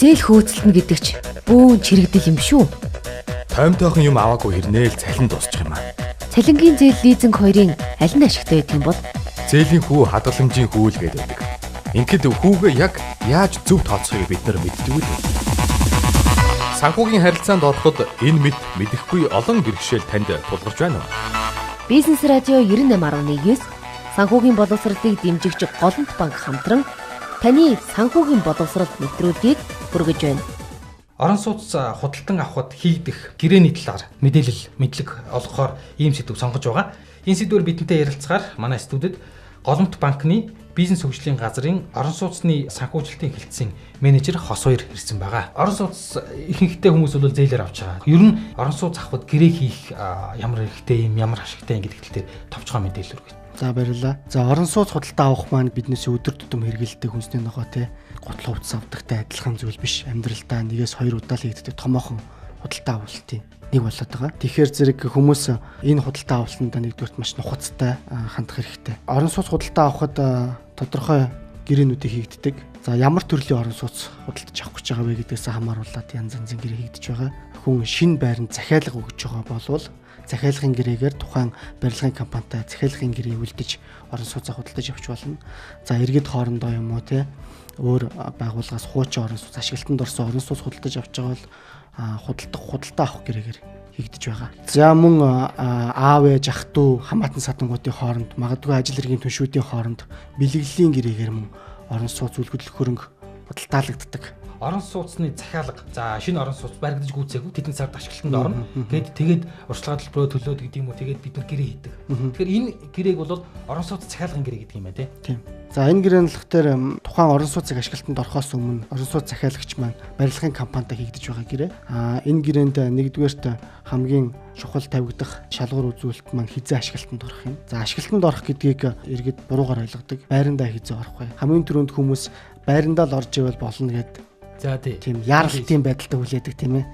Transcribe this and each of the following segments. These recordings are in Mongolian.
зээл хөөцөлтнө гэдэг ч бүүн чирэгдэл юм шүү. Тоймтойхон юм аваагүй хэрнээл цалин дуусчих юм аа. Цалингийн зээл лизинг хоёрын аль нь ашигтай байдаг юм бол? Зээлийн хүү хадгаламжийн хүү л гэдэг. Ингээд хүүгээ яг яаж зөв тооцохыг бид нар мэддэг үү? Санхүүгийн харилцаанд ороход энэ мэд мэдэхгүй олон бэрхшээл танд тулгарч байна уу? Бизнес радио 98.9 санхүүгийн боловсролыг дэмжигч Голомт банк хамтран таны санхүүгийн боловсрол нэвтрүүлгийг хүргэж байна. Орон сууц худалдан авахд хийгдэх гэрээний талаар мэдээлэл мэдлэг олгохоор ийм сэдв сонгож байгаа. Энэ сэдвээр бидэнтэй ярилцахаар манай студид Голомт банкны бизнес хөгжлийн газрын орон сууцны санхүүжилтийн хэлтсийн менежер Хос хоёр ирсэн байгаа. Орон сууц ихэнхдээ хүмүүс бол зээлээр авч байгаа. Ер нь орон сууц авахд гэрээ хийх ямар хэрэгтэй юм, ямар ашигтай юм гэдэг дээр товчхон мэдээлэл өгье. За баярлалаа. За орон сууц худалдаа авах маань биднээс өдөр тутам хэрэгэлдэг хүнсний ногоо те гутал хувцас авдагтай адилхан зүйл биш. Амьдралдаа нэгээс хоёр удаа л хийгддэг томоохон худалдаа авалтын нэг болоод байгаа. Тэгэхээр зэрэг хүмүүс энэ худалдаа авалтанда нэгдүгürt маш нухацтай хандах хэрэгтэй. Орон сууц худалдаа авахд тодорхой гэрээнүүдийг хийгддэг. За ямар төрлийн орон сууц худалдаж авах гэж байгаа вэ гэдгээс хамааруулаад янз янзын гэрээ хийгдэж байгаа. Хүн шинэ байранд захиалга өгж байгаа болвол захиалгын гэрээгээр тухайн барилгын компанитай захиалгын гэрээ үлдэж орон сууцаа худалдаж авч болно. За иргэд хоорондоо юм уу те өөр байгууллагаас хуучин орон сууц ашиглалтанд орсон орон сууц худалдаж авч байгаа бол худалдаа авах гэрээгээр хийгдэж байгаа. За мөн аав ээж ах トゥ хамаатан садангуудын хооронд магадгүй ажил хэргийн түншүүдийн хооронд бэлэглэлийн гэрээгээр мөн орон сууц үлгэрлэх хөрөнгө худалдаалагддаг. Орон сууцны захиалга за шинэ орон сууц баригдаж гүйцээгүй тэдний цагт ашиглалтанд орно. Тэгээд урьдчилгаа төлбөрөө төлөөд гэдэг юм уу тэгээд бид нар гэрээ хийдэг. Тэгэхээр энэ гэрээг бол орон сууц захиалгын гэрээ гэдэг юм байна тийм. За энэ гэрээний болохоор тухайн орон сууцыг ашиглалтанд орохоос өмнө орон сууц захиалагч маань барилгын компанитай хийгдэж байгаа гэрээ. Энэ гэрээнд нэгдүгээрт хамгийн чухал тавигдах шалгуур үзүүлэлт маань хизээ ашиглалтанд орох юм. За ашиглалтанд орох гэдгийг иргэд буруугаар ойлгодог. Байрандаа хизээ орох бай. Хамгийн түрүүнд хүмүүс байрандаа л орж ивэл болно гэдэг. За тийм яаралтын байдалтай хүлээдэг тийм ээ.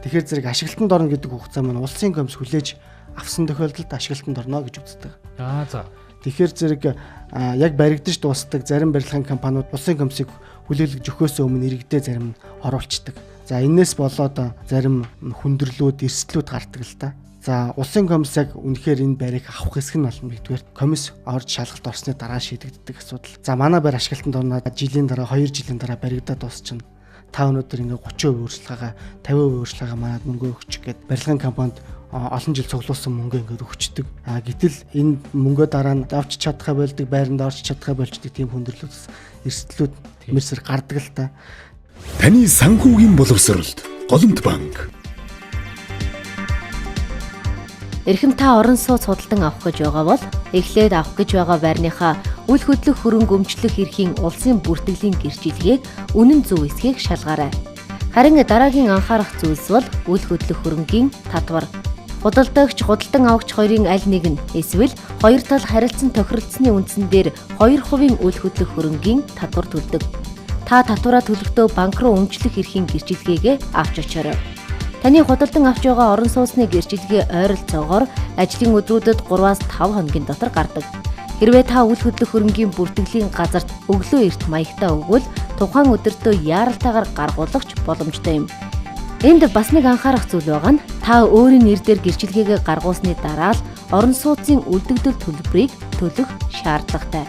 Тэгэхээр зэрэг ашиглалтанд орно гэдэг хугацаа маань улсын комисс хүлээж авсан тохиолдолд ашиглалтанд орно гэж үздэг. За. Тэгэхээр зэрэг яг баригдаж дуусдаг зарим барилгын компаниуд улсын комиссыг хүлээлгэж өгөхөөс өмнө иргэдээ зарим нь оруулцдаг. За энээс болоод зарим хүндрэлүүд, эрсдлүүд гардаг л та. За улсын комисс яг үнэхээр энэ байрыг авах хэсэг нь болно нэгдүгээр комисс орж шалгалт орсны дараа шийдэгддэг асуудал. За манай байр ашиглалтанд орноо жилийн дараа 2 жилийн дараа баригдаад дуусчихна. Та өнөөдөр ингээ 30% өөрчлөгөө 50% өөрчлөгөө манад мөнгө өгчих гээд барилгын компанид олон жил цуглуулсан мөнгө ингээ өгчдөг. Гэтэл энэ мөнгөө дараа нь авч чадхаа болдог, байранд орж чадхаа болчдөг тийм хүндрэлүүдс эрсдлүүд мэрсэр гардаг л та. Таны санхүүгийн боловсролд Голомт банк. Эрхэм та орон сууц худалдан авах гэж байгаа бол эхлээд авах гэж байгаа байрныхаа үл хөдлөх хөрөнгө өмчлөх эрхийн улсын бүртгэлийн гэрчилгээг үнэн зөв эсхийг шалгаарай. Харин дараагийн анхаарах зүйлс бол үл хөдлөх хөрөнгийн татвар. Худалдагч, худалдан авагч хоёрын аль нэг нь эсвэл хоёр тал харилцан тохиролцсны үндсэн дээр 2% үл хөдлөх хөрөнгийн татвар төлдөг. Та татвараа төлөхдөө банк руу өмчлөх эрхийн гэрчилгээгээ авч очоорой. Таны худалдан авч байгаа орон сууцны гэрчилгээ ойролцоогоор ажлын өдрүүдэд 3-5 хоногийн дотор гардаг. Хэрвээ та үл хөдлөх хөрөнгийн бүртгэлийн газарт өглөө эрт маягтаа өгвөл тухайн өдөртөө яаралтайгаар гаргуулагч боломжтой юм. Энд бас нэг анхаарах зүйл байгаа нь та өөрийн нэр дээр гэрчилгээгээ гаргуулсны дараа л орон сууцын үлдэгдэл төлбөрийг төлөх шаардлагатай.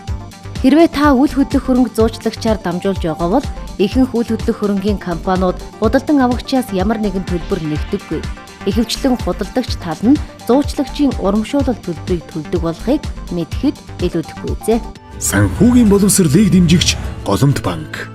Хэрвээ та үл хөдлөх хөрөнгө зуучлагчаар дамжуулж байгаа бол ихэнх үл хөдлөх хөрөнгийн компаниуд худалдан авагчаас ямар нэгэн төлбөр нэгдэггүй. Ихэвчлэн худалдагч тал нь зуучлагчийн урамшуулал төлбөрийг төлдөг болохыг мэдхэд илүүдэхгүй зэ. Санхүүгийн боловсролыг дэмжигч Голомт банк.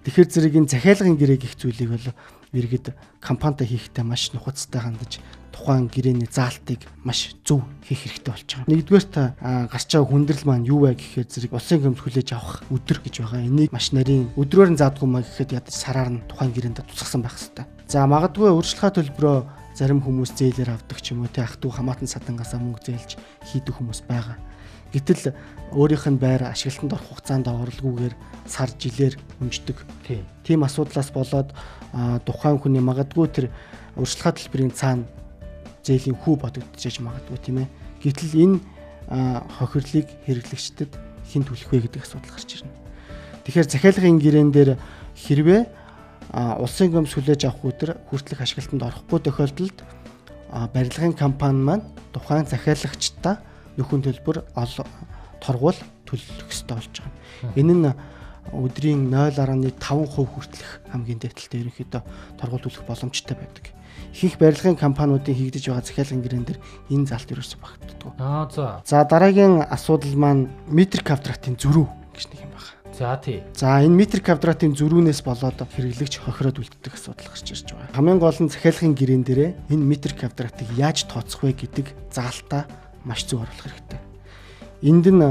Тэгэхээр зэрэг энэ захиалгын гэрээ гэх зүйлийг бол иргэд компанитай хийхдээ маш нухацтай хандаж тухайн гэрээний заалтыг маш зөв хийх хэрэгтэй болж байгаа. Нэгдүгээр та гарч байгаа хүндрэл маань юу вэ гэхээр зэрэг улсын комисс хүлээж авах өдөр гэж байгаа. Энийг маш нарийн өдрөөр нь заадгүй маа гэхэд ядаж сараар нь тухайн гэрээнд тусгасан байх хэрэгтэй. За магадгүй урьдчилгаа төлбөрөө зарим хүмүүс зээлээр авдаг ч юм уу те ах トゥ хамаатан садангаасаа мөнгө зээлж хийдэг хүмүүс байгаа. Гэтэл өөрийнх нь байр ашиглалтанд орох хугацаанд оролгүйгээр сар жилээр үнждэг. Тийм асуудлаас болоод тухайн хүний магадгүй тэр урьдчилгаа төлбөрийн цаана зээлийн хүү бодогдчихж магадгүй тийм ээ. Гэтэл энэ хохирлыг хэрэглэгчдэд хэн төлөх вэ гэдэг асуудал гарч ирнэ. Тэгэхээр захиалгын гэрээн дээр хэрвээ улсын гомс хүлээж авах өдөр хүртэлх ашиглалтанд орохгүй тохиолдолд барилгын компани маань тухайн захиалагчдаа нөхөн төлбөр торгуул төлөх ёстой болж байгаа. Энэ нь өдрийн 0.5% хүртэлх хамгийн дээдэлтэй ерөнхийдөө торгуул төлөх боломжтой байдаг. Ихэнх барилгын компаниудын хийгдэж байгаа захиалгын гэрэн дээр энэ залт ерөөсөй багтдаг. За дараагийн асуудал маань метр квадратын зөрүү гэж нэг юм байна. За энэ метр квадратын зөрүүнээс болоод хэрэглэгч хохироод үлддэг асуудал гарч ирж байгаа. Хамгийн гол нь захиалгын гэрэн дээрээ энэ метр квадратыг яаж тооцох вэ гэдэг заалтаа маш зөв оруулах хэрэгтэй. Энд нь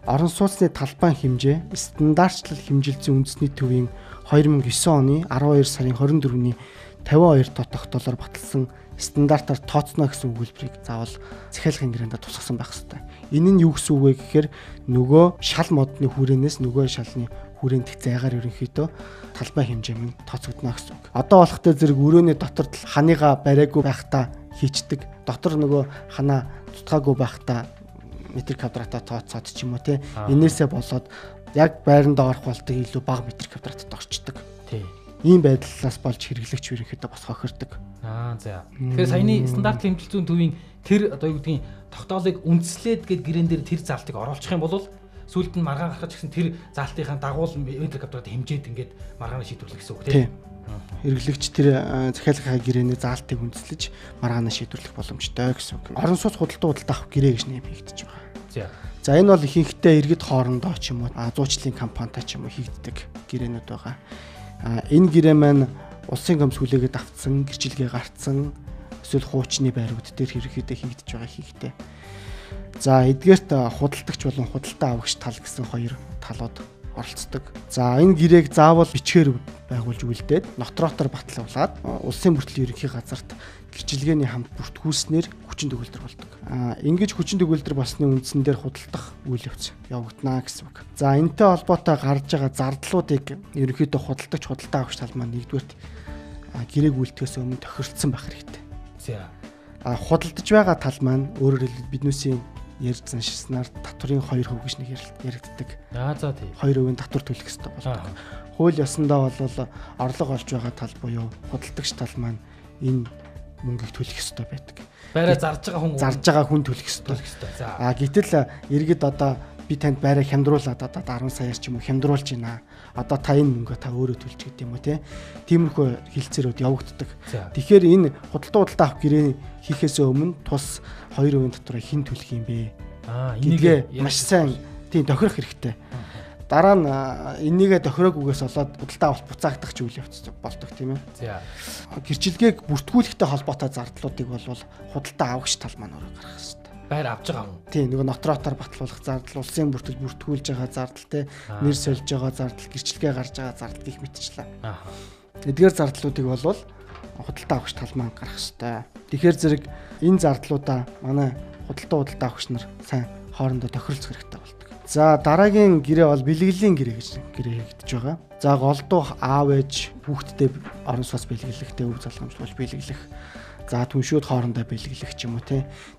орон сууцны талбайн хэмжээ стандартчлал хэмжилсэн үндэсний төвийн 2009 оны 12 сарын 24-ний 52 тогтоолоор баталсан стандартаар тооцно гэсэн өгүүлбэрийг заавал захиалгын гэрээнд тусгасан байх хэрэгтэй. Энэ нь юу гэсэн үг вэ гэхээр нөгөө шал модны хүрээнээс нөгөө шалны хүрээнд их зайгаар ерөнхийдөө талбай хэмжээ нь тооцогдно гэсэн үг. Одоо болохтой зэрэг өрөөний дотор ханыгаа бариагүй байхдаа хийчдэг. Дотор нөгөө ханаа тутгаагүй байхдаа метр квадратаа тооцоод ч юм уу те. Энээсээ болоод яг байранд орох болдог илүү бага метр квадратад орчдөг. Ийм байдлаас болж хэрэглэгч ерөнхийдөө бас хохирдог. Тэгэхээр саяны стандарт хэмжилтийн төвийн тэр одоо юу гэдгийг тогтоолыг үндэслээд гээд гэрэн дээр тэр залтыг оруулчих юм бол сүүлд нь маргаан гаргаж гисэн тэр залтынхаа дагуул метр квадрат хэмжээд ингээд маргаанаа шийдвэрлэх гэсэн үг тийм. Хэрэглэгч тэр захиалгын гэрээний заалтыг үндэслэж маргаанаа шийдвэрлэх боломжтой гэсэн үг. Орон сууц худалдаа авах гэрээ гэж нэм хийгдэж байгаа. За энэ бол ихэнхдээ иргэд хоорондоо ч юм уу зуучлалын компанитай ч юм уу хийгддэг гэрээнүүд байгаа. Энэ гэрээ маань улсын гомс хүлээгээд автсан, гэрчилгээ гарцсан эсвэл хуучны байрууд дээр ерөнхийдөө хийгдэж байгаа хийхтэй. За эдгээрт худалдагч болон худалдаа авагч тал гэсэн хоёр талууд оролцдог. За энэ гэрээг заавал бичгээр байгуулж үлдээд нотариотоор батлуулаад улсын бүртгэлийн ерөнхий газарт гэрчилгээний хамт бүртгүүлснээр хүчин төгөлдөр болдог. Ингэж хүчин төгөлдөр болсны үндсэн дээр худалдах үйл явц явагдана гэсэн үг. За энэтэй холбоотой гарч байгаа зардлуудыг ерөнхийдөө худалдагч худалдаа авагч тал маань нэгдүгээрт гэрээг үлдэхээс өмнө тохиролцсон байх хэрэгтэй. Худалдаж байгаа тал маань өөрөөр хэлбэл биднээсийн ярьж заншилснаар татврын 2% гэж нэг яригддаг. За тийм. 2% татвар төлөх ёстой болдог. Хууль ёсондоо бол орлого олж байгаа тал буюу худалдагч тал маань энэ мөнгийг төлөх ёстой байдаг. Байраа зарж байгаа хүн төлөх ёстой. Гэтэл иргэд одоо би танд байраа хямдруулаад одоо 10 саяар ч юм уу хямдруулж байна. Одоо та энэ мөнгөө та өөрөө төлж гэдэг юм уу те. Тиймэрхүү хилцээрүүд явагддаг. Тэгэхээр энэ худалдаа авах гэрээ хийхээс өмнө тус 2% татварыг хэн төлөх юм бэ? Энийг маш сайн тийм тохирох хэрэгтэй. Дараа нь энийгээ тохироогүйгээс болоод худалдаа авалт буцаагдах ч үйл явц болдог тийм ээ. Гэрчилгээг бүртгүүлэхтэй холбоотой зардлуудыг бол худалдаа авагч тал маань өөрөө гаргах хэрэгтэй. Байр авж байгаа юм. Тийм нөгөө нотариотоор батлуулах зардал, улсын бүртгэл бүртгүүлж байгаа зардал те, нэр сольж байгаа зардал, гэрчилгээ гарч байгаа зардал гэх мэтчлээ. Эдгээр зардлуудыг бол худалдаа авагч тал маань гаргах хэрэгтэй. Тэгэхээр зэрэг энэ зардлуудаа манай худалдаа авагч нар сайн хоорондоо тохиролцох хэрэгтэй болдог. За дараагийн гэрээ бол бэлгэлийн гэрээ гэж гэрээ хийгдэж байгаа. За голдуу аав ээж хүүхдтэй орон сууц бэлгэлэх, өв залгамжлуулж бэлгэлэх. За түншүүд хоорондоо бэлгэлэх ч юм уу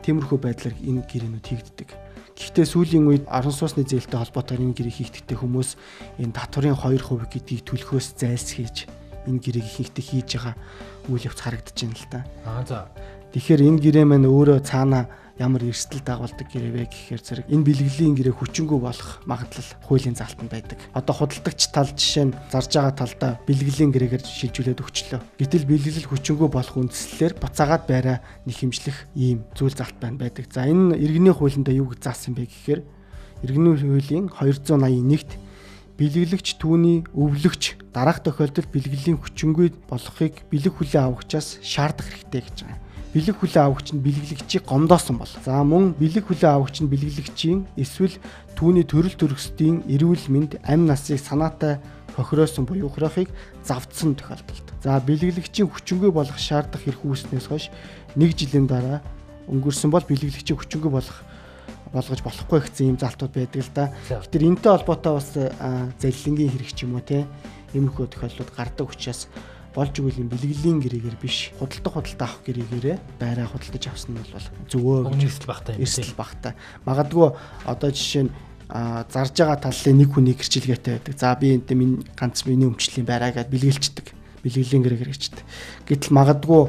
тиймэрхүү байдлаар энэ гэрээнүүд хийгддэг. Гэхдээ сүүлийн үед орон сууцны зээлтэй холбоотой энэ гэрээ хийгдэхдээ хүмүүс энэ татврын 2% гэдгийг төлөхөөс зайлсхийж энэ гэрээг ихэнхдээ хийж байгаа үйл явц харагдаж байна л да. За. Тэгэхээр энэ гэрээ маань өөрөө цаана ямар эрсдэл дагуулдаг гэрээ вэ гэхээр зэрэг энэ бэлгэлийн гэрээ хүчингүй болох магадлал хуулийн залтанд байдаг. Одоо худалдагч тал жишээ нь зарж байгаа талдаа бэлгэлийн гэрээгээр шилжүүлээд өгчлөө. Гэтэл бэлгэлэл хүчингүй болох үндслэлээр буцаагаад байраа нэхэмжлэх ийм зүйл залт байдаг. За энэ иргэний хуулиндаа юу гэж заасан бэ гэхээр иргэний хуулийн 281-т бэлгэлэгч түүний өвлөгч дараах тохиолдолд бэлгэлийн хүчингүй болохыг бэлэг хүлээн авахчаас шаардах хэрэгтэй гэж байгаа. Бэлэг хүлээн авагч нь бэлгэлэгчийг гомдоосон бол. За мөн бэлэг хүлээн авагч нь бэлгэлэгчийн эсвэл түүний төрөл төрөсдийн эрүүл мэнд амь насыг санаатай хохироосон буюу ухраахыг завдсан тохиолдолд. За бэлгэлэгчийн хүчингүй болох шаардах хэрэг үүснээс хойш 1 жилийн дараа өнгөрсөн бол бэлгэлэгчийн хүчингүй болгож болохгүй гэсэн ийм залтууд байдаг л да. Гэвч энэтэй холбоотой бас залилангийн хэрэг ч юм уу те иймэрхүү тохиолдлууд гардаг учраас болж игэл юм бэлгэлийн гэрээгээр биш худалдаа авах гэрээгээр байраа худалдаж авсан нь бол зөвөө эрсдэл багтай. Магадгүй одоо жишээ нь зарж байгаа талын нэг хүний гэрчилгээтэй байдаг. За би энэ ганц миний өмчлөлийн байраа гэд бэлгэлцдэг. бэлгэлийн гэрээгээр хийчихдээ. Гэтэл магадгүй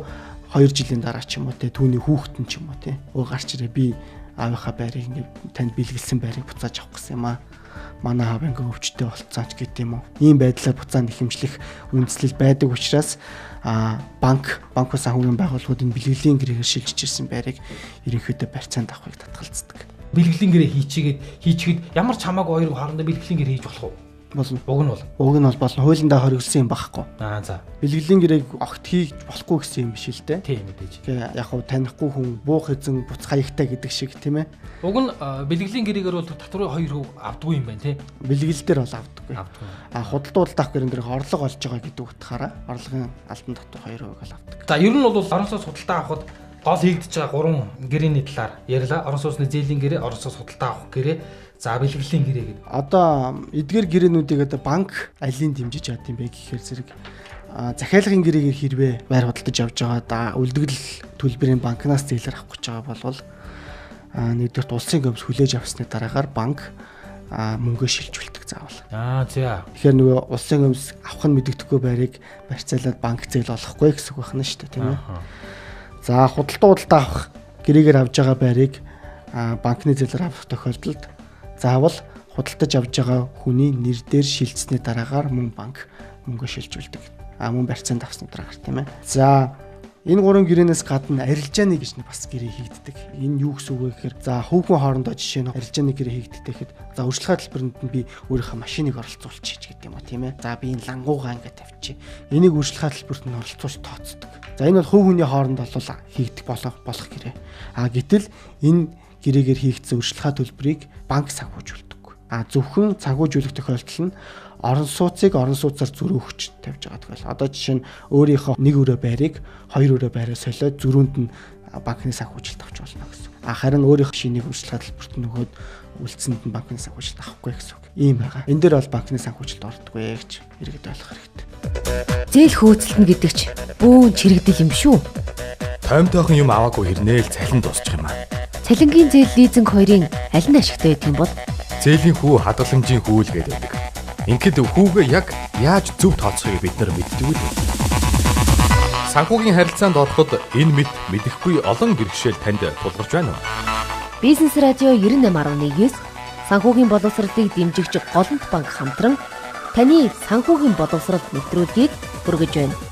2 жилийн дараа ч юм уу те түүний хүүхэд нь ч юм уу те гарч ирээ би аавынхаа байрыг ингээд танд бэлгэлсэн байрыг буцааж авах гэсэн юм аа. Манай аав ингээ өвчтөе болцсон ч гэдэм юм уу. Ийм байдлаар буцаан нэхэмжлэх үндслэл байдаг учраас банк санхүүгийн байгууллагууд энэ бэлгэлийн гэрээгээр шилжиж ирсэн байрыг ерөнхийдөө барьцаанд авахыг татгалздаг. Бэлгэлийн гэрээ хийчихэд ямар ч хамаагүй хоёрын хоорондоо бэлгэлийн гэрээ хийж болох уу? Болно. Уг нь бол болно. Хуулиндаа хоригдсан юм багхгүй. За. Бэлгэлийн гэрээг огт хийж болохгүй гэсэн юм биш л дээ. Тийм мэдээж. Тэгээ яг хуу танихгүй хүн буух эзэн буц хаягтай гэдэг шиг тийм ээ. Уг нь бэлгэлийн гэрээгээр бол татврын 2% авдаггүй юм байна тий. Бэлгэл дээр бол авдаггүй. Худалдуулалт авах гэрэн дээр орлого олж байгаа гэдэг утгаараа орлогын албан татвар 2% бол авдаг. За ер нь бол орон сууц худалдаа авахд гол хийгдэж байгаа 3 гэрээний талаар ярьлаа. Орон сууцны зээлийн гэрээ, орон сууц худалдаа авах гэрээ, за бэлгэлийн гэрээ гэдэг. Одоо эдгээр гэрээнүүдийг банк алийг дэмжиж яад юм бэ гэхээр зэрэг захиалгын гэрээгээр хэрвээ байр худалдаж авч байгаа үлдэгдэл төлбөрийн банкнаас зээлэр авах гэж байгаа бол нэгдүгээр улсын гомс хүлээж авсны дараагаар банк мөнгөө шилжүүлдэг заавал. За. Тэгэхээр нөгөө улсын гомс авах нь мэдэгдэхгүй байрыг барьцаалаад банк зээл олохгүй гэсэн үг байна шүү дээ, тийм ээ. За худалдаа авах гэрээгээр авж байгаа байрыг банкны зээлээр авах тохиолдолд заавал худалдаж авж байгаа хүний нэр дээр шилжсэний дараагаар мөн банк мөнгө шилжүүлдэг. Мөн барьцаанд авсны дараагаар тийм ээ. За энэ 3 гэрээнээс гадна арилжааны гэж нэг бас гэрээ хийгддэг. Энэ юу гэсэн үг вэ гэхээр за хүүхэн хоорондоо жишээ нь арилжааны гэрээ хийгддэг гэхэд за урьдчилгаа төлбөрөнд нь би өөрийнхөө машиныг оролцуулчих гэдэг юм а тийм ээ. За би энэ лангуугаа ингээд тавьчих. Энийг урьдчилгаа төлбөрт нь оролцуулж тооцдог. За энэ бол хувь хүний хооронд бол хийгдэх болох гэрээ. Гэтэл энэ гэрээгээр хийгдсэн урьдчилгаа төлбөрийг банк санхүүжүүлдэг. Зөвхөн санхүүжүүлэх тохиолдол нь орон сууцыг орон сууцаар зөрөөгч тавьж байгаа тохиол. Одоо жишээ нь өөрийнхөө 1 өрөө байрыг 2 өрөө байраа солиод зөрүүнд нь банкны санхүүжилт авч болно гэсэн. Харин өөрийнхөө шинийг урьдчилгаа төлбөрт нөгөөд үлдсэнд нь банкны санхүүжилт авахгүй гэсэн үг. Ийм байгаа. Энэ дээр бол банкны санхүүжилт ордоггүй гэж иргэд ойлгох хэрэгтэй. Зээл хөөцөлтөн гэдэг ч бүүн чирэгдэл юм шүү. Тоймтойхон юм аваагүй хэрнээл цалин дуусчих юм аа. Цалингийн зээл лизинг хоёрын аль нь ашигтай байдаг юм бол зээлийн хүү хадгаламжийн хүү л гэдэг. Ингээд хүүгээ яг яаж зөв тооцохыг бид нар мэддэг үү? Санхүүгийн харилцаанд ороход энэ мэд мэдэхгүй олон бэрхшээл танд тулгарч байна уу? Бизнес радио 98.9 санхүүгийн боловсролыг дэмжигч Голомт банк хамтран таны санхүүгийн боловсрол нэвтрүүлгийг хүргэж байна.